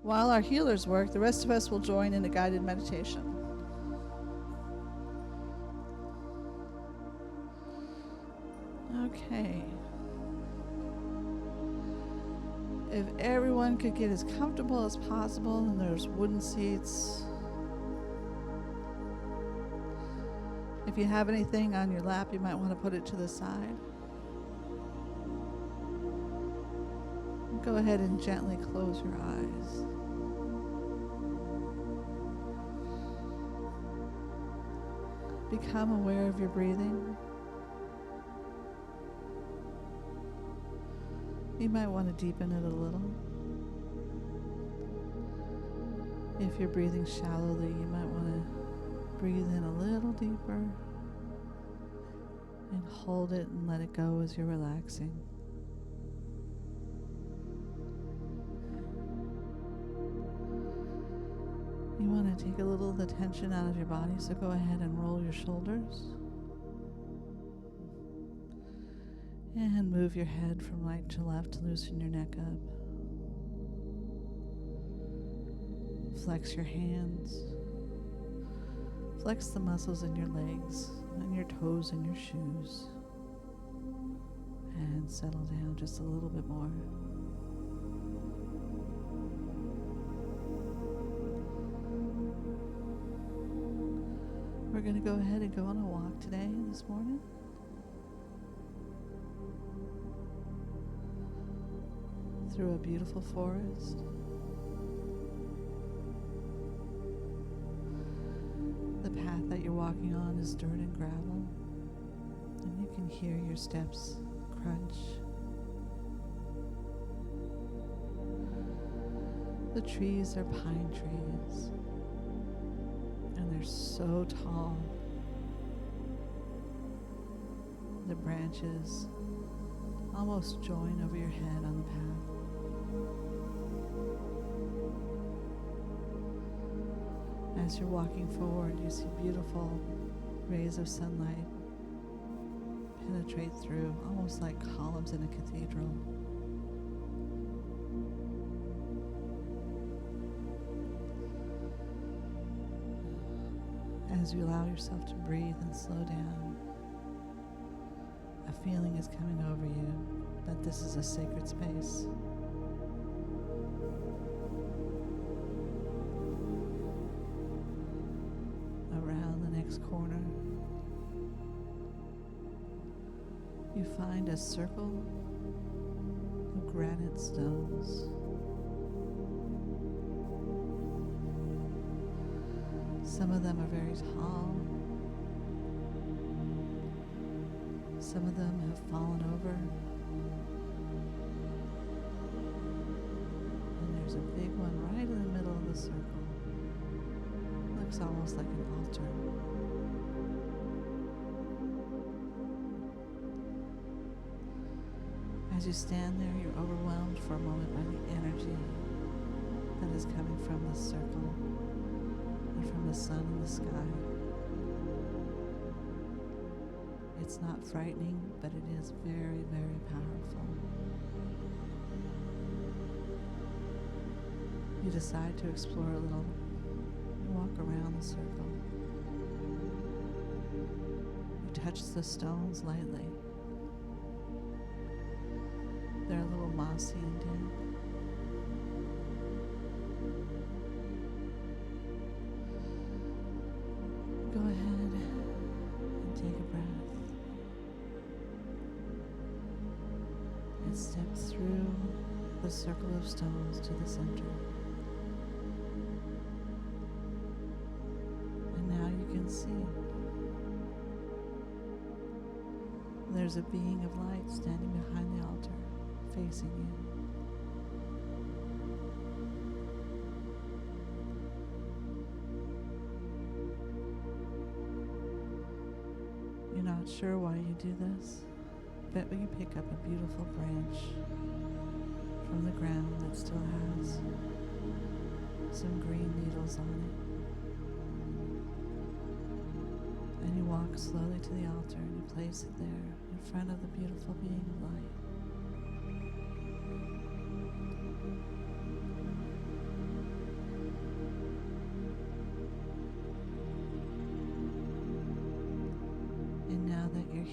While our healers work, the rest of us will join in a guided meditation. Okay. If everyone could get as comfortable as possible, and there's wooden seats. If you have anything on your lap, you might want to put it to the side. Go ahead and gently close your eyes. Become aware of your breathing. You might want to deepen it a little. If you're breathing shallowly, you might want to breathe in a little deeper and hold it and let it go as you're relaxing. You want to take a little of the tension out of your body, so go ahead and roll your shoulders. And move your head from right to left to loosen your neck up. Flex your hands. Flex the muscles in your legs and your toes in your shoes. And settle down just a little bit more. We're going to go ahead and go on a walk today, this morning. Through a beautiful forest. The path that you're walking on is dirt and gravel, and you can hear your steps crunch. The trees are pine trees, and they're so tall. The branches almost join over your head on the path. As you're walking forward, you see beautiful rays of sunlight penetrate through, almost like columns in a cathedral. As you allow yourself to breathe and slow down, a feeling is coming over you that this is a sacred space. Corner, you find a circle of granite stones. Some of them are very tall. Some of them have fallen over. And there's a big one right in the middle of the circle. Looks almost like an altar. As you stand there, you're overwhelmed for a moment by the energy that is coming from the circle and from the sun in the sky. It's not frightening, but it is very, very powerful. You decide to explore a little and walk around the circle. You touch the stones lightly. They're a little mossy and damp. Go ahead and take a breath. And step through the circle of stones to the center. And now you can see there's a being of light standing behind the altar, facing you. You're not sure why you do this, but you pick up a beautiful branch from the ground that still has some green needles on it. And you walk slowly to the altar and you place it there in front of the beautiful being of light.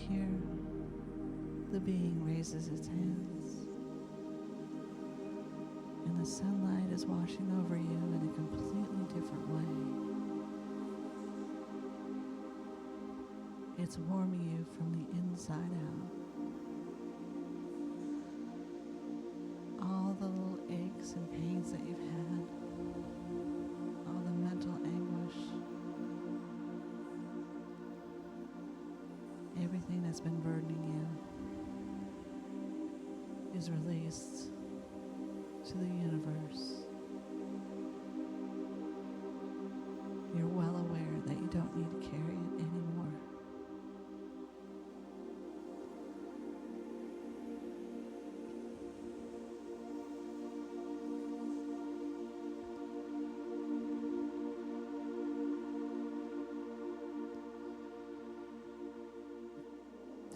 hear the being raises its hands, and the sunlight is washing over you in a completely different way. It's warming you from the inside out. All the little aches and pains that you've had, all the mental anguish, everything that's been burdening you is released to the universe. You're well aware that you don't need to carry it anymore.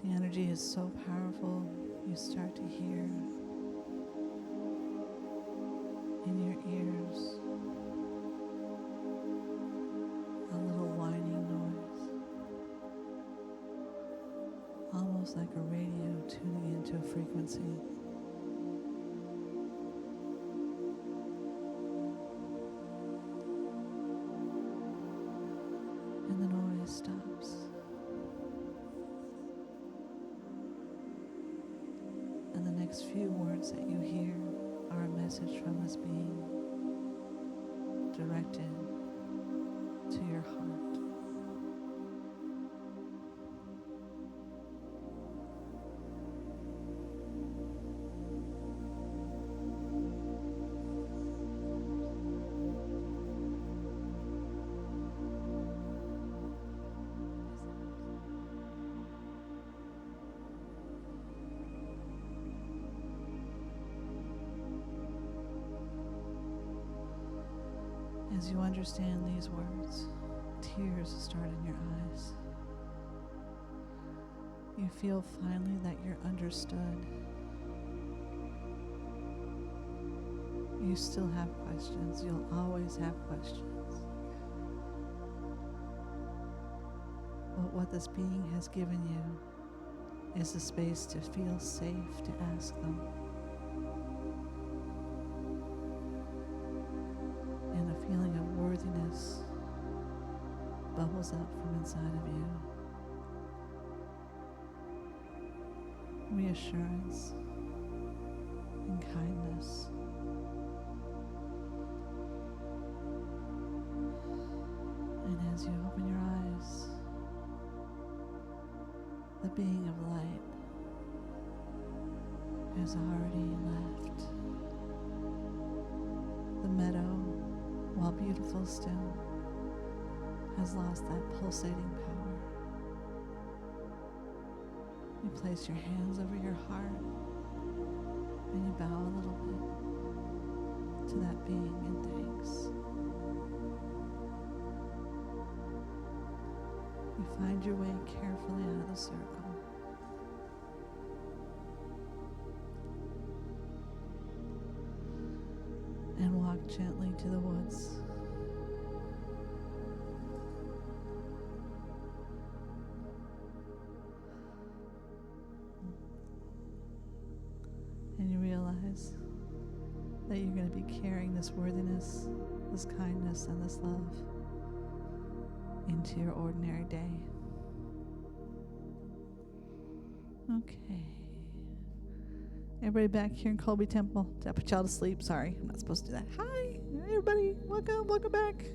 The energy is so powerful, you start to hear in your ears a little whining noise, almost like a radio tuning into a frequency. And the noise stops. And the next few words that you hear are a message from this being directed to your heart. As you understand these words, tears start in your eyes. You feel finally that you're understood. You still have questions. You'll always have questions. But what this being has given you is the space to feel safe to ask them. And a feeling of worthiness bubbles up from inside of you. Reassurance and kindness. And as you open your eyes, the being of light has already left. The meadow, while beautiful still, has lost that pulsating power. You place your hands over your heart and you bow a little bit to that being in thanks. You find your way carefully out of the circle. And walk gently to the woods. And you realize that you're going to be carrying this worthiness, this kindness, and this love into your ordinary day. Okay. Everybody back here in Colby Temple. Did I put y'all to sleep? Sorry, I'm not supposed to do that. Hi, everybody. Welcome back.